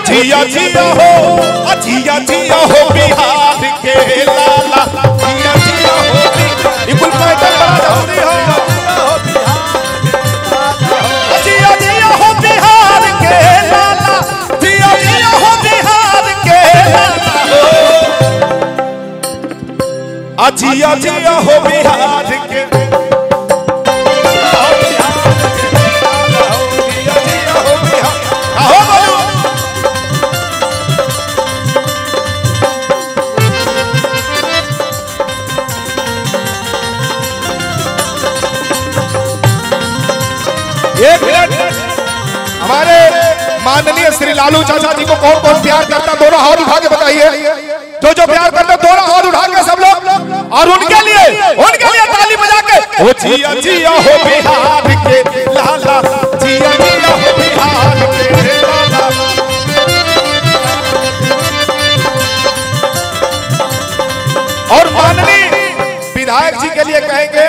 जिया जिया हो, जिया जिया हो बिहार के लाला, जिया जिया हो इकुल पैदल बाजारी हो, जिया जिया हो बिहार के लाला, जिया जिया हो बिहार के लाला, जिया जिया हो बिहार के एक मिनट। हमारे माननीय श्री लालू चाचा जी को कौन कौन प्यार करता, दोनों हाथ उठा के बताइए। जो जो प्यार करते दोनों हाथ उठा के सब लोग, और उनके लिए ताली बजा के ओ जिया जिया हो बिहार के लाला, जिया जिया हो बिहार के लाला। और माननीय विधायक जी के लिए कहेंगे,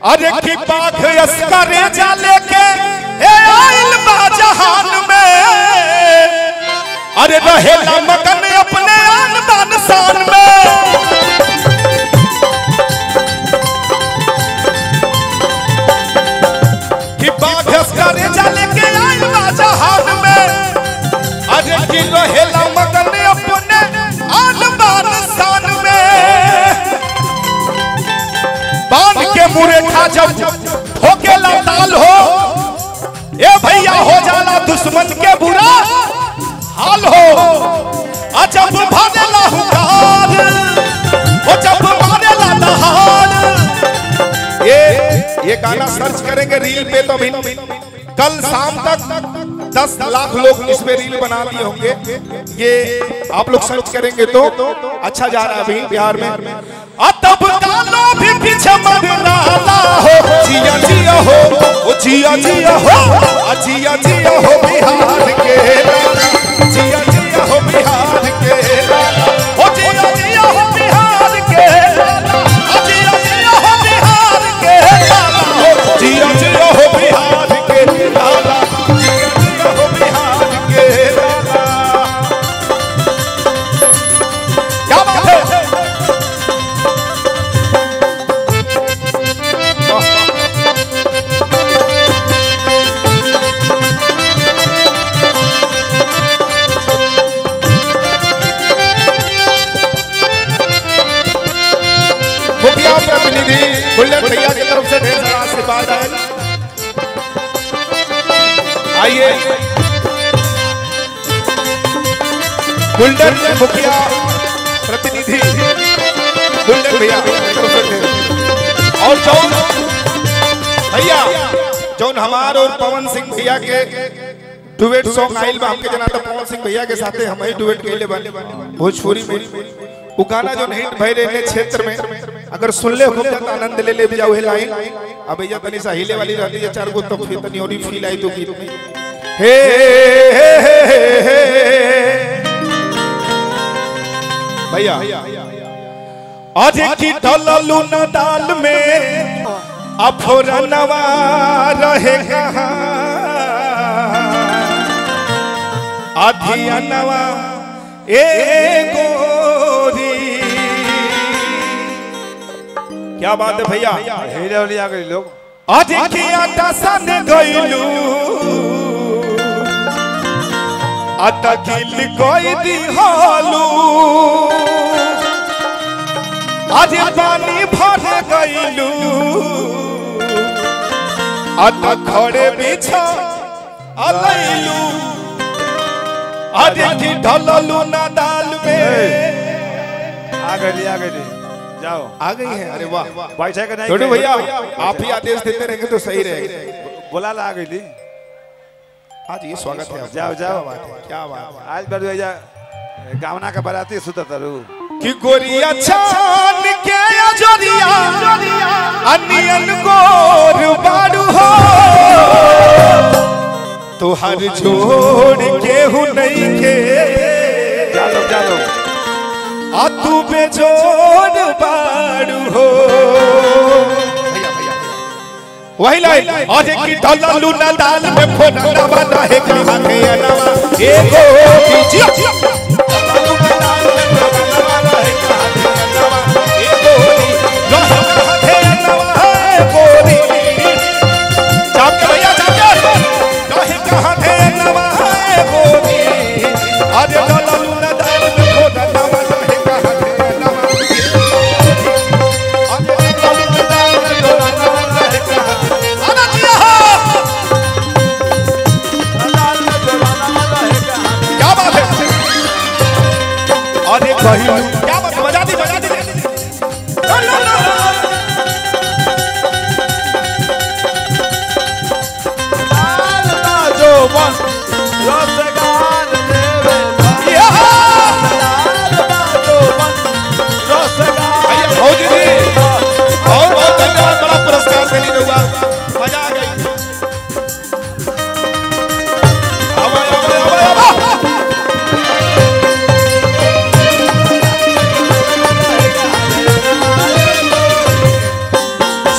अरे की बात अस्करे जा लेके आइल बा जहान में, अरे रहेला मगन अपने आन बान शान में, की बात अस्करे जा लेके आइल बा जहान में, अरे की रहेला मगन अपने आन बान शान में, बांध के मुरेठा जब ठोके लाल हो, ए भैया हो जाला दुश्मन के बुरा हाल हो, जब भागेला हुकार, वो जब मारेला दहाड़। ये गाना सर्च करेंगे रील पे तो भी कल शाम तक 10 लाख लोग इस पे रील बना लिए होंगे। ये आप लोग सर्च करेंगे तो अच्छा जा रहा है अभी बिहार में। तब गाना भी पीछे मरना हो, जिया जिया हो, जिया जिया हो, जिया जिया हो बिहार के लाला, जिया जिया हो बिहार के लाला, जिया जिया हो बिहार के लाला, जिया जिया हो बिहार के लाला, जिया जिया हो बिहार के लाला, जिया जिया हो बिहार के लाला। क्या बात है। प्रतिनिधि बुल्लट भैया की तरफ से ढेर सारा आशीर्वाद है। आइए बुल्लट मुखिया प्रतिनिधि बुल्लट भैया और जौन भैया जौन हमार और पवन सिंह भैया के डुएट सॉन्ग आइल बा, हमके जना तो पवन सिंह भैया के साथे हम ही डुएट कइले बानी भोजपुरी में। वो गाना जो हिट भई रहे क्षेत्र में, अगर सुन ले खूब ज्यादा आनंद ले ले जाओ है लाइन। अब भैया तनी सा हिले वाली रहती है चार गो तो फिर तनी और फील आई तो गीत में हे भैया आज की डललू न दाल में अफोरनवा रहे कहां, अधियनवा ए गोरी। क्या बात है भैया, हीरे वाली आ गई लोग। आज की आटा सन गइलू आटा किल कोई दी हालू, आज पानी भर गइलू आटा खड़े बिछा अलैलू, आज की ढललू ना दाल में। आ गई जाओ, आ गई है। अरे वाह बैठे का नहीं छोटू भैया, आप ही आदेश देते रहेंगे तो सही रहेगा। बोला ला आ गई। हाँ जी स्वागत है, जाओ जाओ। क्या बात, आज बढ़िया गावना का बराती सुतत रू कि गोरिया छान के अजरिया अनियन गोर बाड़ू हो, तो हर छोड़ के हूँ नहीं के। चलो चलो आ तू बेजोड़ बाड़ू हो। वही लाइन आज की डललू ना दाल में फोड़ा बना है कहां के अनवा एगो कहिलू। क्या बात, बजा दी बजा दी। जो बन रोजगार देवे जो बन रोजगार। भौजी जी बहुत बहुत धन्यवाद, बड़ा पुरस्कार देने हुआ, मजा आ गई।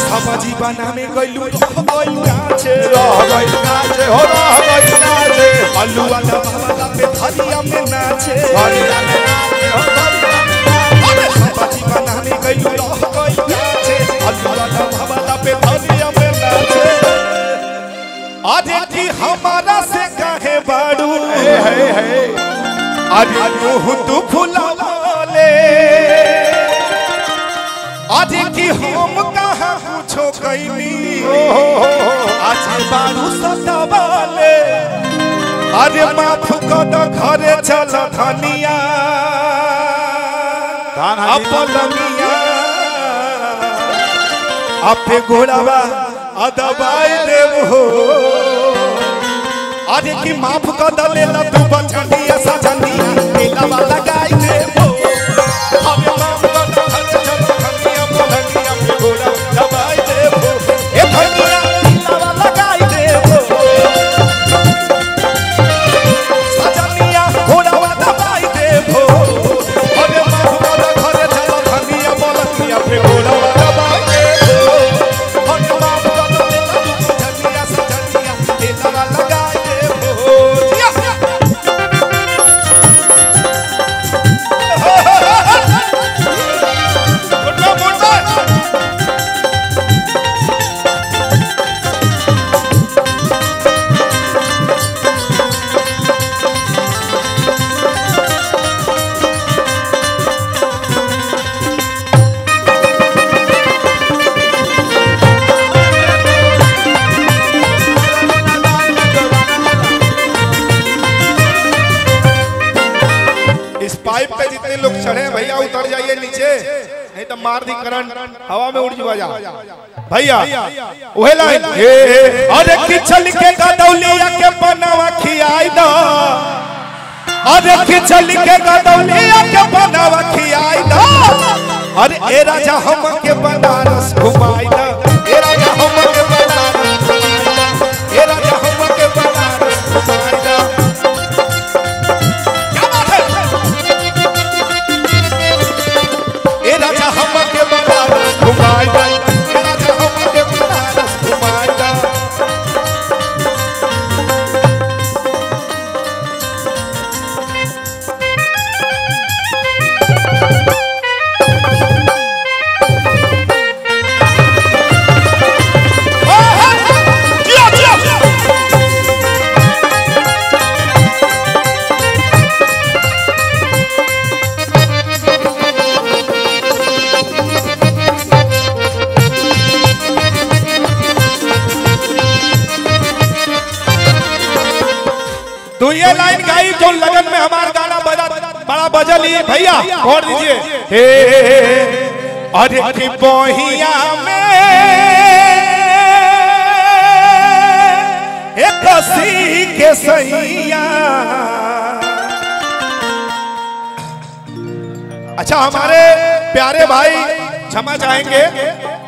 समझी बनाने गइलू रह गइल काछे हो रह गइल काछे। अलुआ दबावला पे धरिया में नाचे धरिया में नाचे हो धरिया में नाचे। समझी बनाने गइलू रह गइल काछे अलुआ दबावला पे धरिया में नाचे। अरे कि हमारा से काहे बाड़ू है अरे मुँह तू फुलाले। अरे कि हम कहाँ पूछो कैनी आज बारू सतावाले। अरे माफ कर घरे चल धनिया अपलमिया आपे घोड़ावा अदबाई देव हो। अरे कि माफ कर दले ल तू बचनिया सजनिया केलावा लगाई देव हो। हमें माफ कर घरे चल धनिया अपलमिया पे घोड़ा दबाई देव हो। ए धनिया केलावा लगाई देव हो। सजनिया घोड़ावा दबाई देव हो। हमें माफ कर घरे चल धनिया अपलमिया पे घोड़ावा दबाई देव हो। हमें माफ कर दले ल तू बचनिया सजनिया केलावा लगाई देव हो। इस पाइप पे जितने लोग चढ़े भैया उतर जाइए नीचे, नहीं तो मार दी करंट, हवा में उड़ जा भैया। वही लाइन अरे खिचल के गदौलिया के बनावा खियाई दो। अरे खिचल के गदौलिया के बनावा खियाई दो। अरे ए राजा हम के बनारस घुमाई दो। ए राजा हम के बनारस घुमाई दो। ए राजा हम के बनारस घुमाई दो। ए राजा हम के बनारस घुमाई दो। ए राजा हम के बनारस घुमाई दो। तो ये लाइन गाई जो लगन में हमारा गाना बड़ा बजल ही भैया और दीजिए। हे अरे की बोहिया में एक कसी के सैया। अच्छा हमारे प्यारे भाई क्षमा चाहेंगे,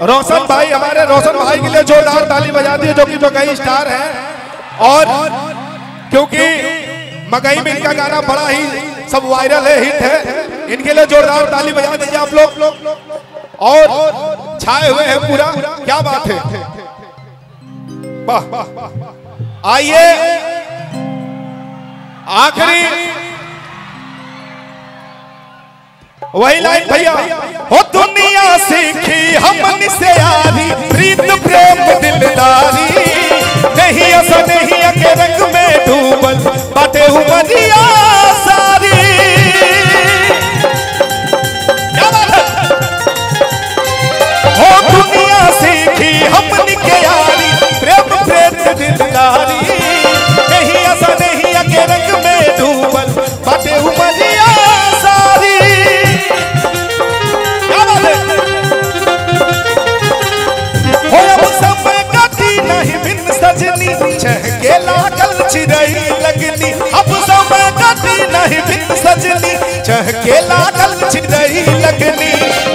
रोशन भाई, हमारे रोशन भाई के लिए जोरदार ताली बजा दी जो कि कई स्टार हैं। और क्योंकि मगई में इनका गाना बड़ा ही सब वायरल है, हिट है, इनके लिए जोरदार ताली बजा दीजिए आप लोग। और छाए हुए हैं पूरा, क्या बात है, वाह। आइए आखिरी वही लाइन भैया। हो दुनिया सीखी हमन से यारी, प्रीत प्रेम दिलदारी, नहीं ऐसा नहीं के रंग में डूबल बाटे उमरिया सारी। क्या बात है? हो दुनिया सीखी हमन के यारी, प्रेम प्रेम दिलदारी, नहीं ऐसा नहीं के रंग में डूबल बाटे उमरिया सारी। लगनी, अब समय कटी नहीं बिन सजनी, चहके लागल चिड़ई लगनी,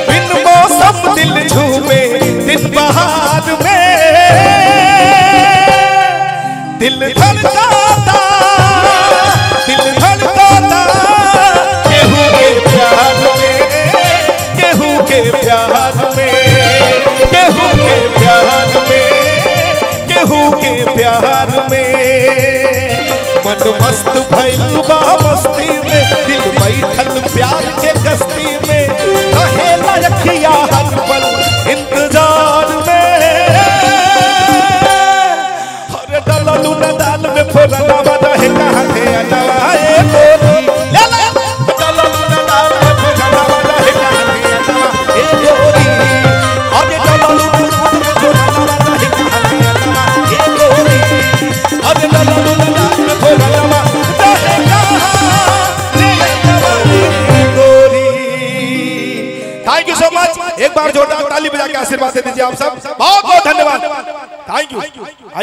बिन मौसम दिल झूमे दिन बहार में, दिल धड़काता केहू के प्यार में, केहू के प्यार में, केहू के प्यार में, केहू के प्यार में, मन मस्त भइल बा मस्ती में, दिल बैठल प्यार के कश्ती में, रहेला रखिया हर पल इंतजार में, हर डललू न दाल में फोरना रहे कहाँ थे अनवाए गोरी, डललू न दाल में फोरना रहे कहाँ थे अनवाए गोरी, अरे डललू न दाल में फोरना रहे कहाँ थे अनवाए गोरी, अरे डललू न दाल में फोरना रहे कहाँ थे गोरी। Thank you so much. एक बार जोरदार ताली बजा के आशीर्वाद दे दीजिए आप सब।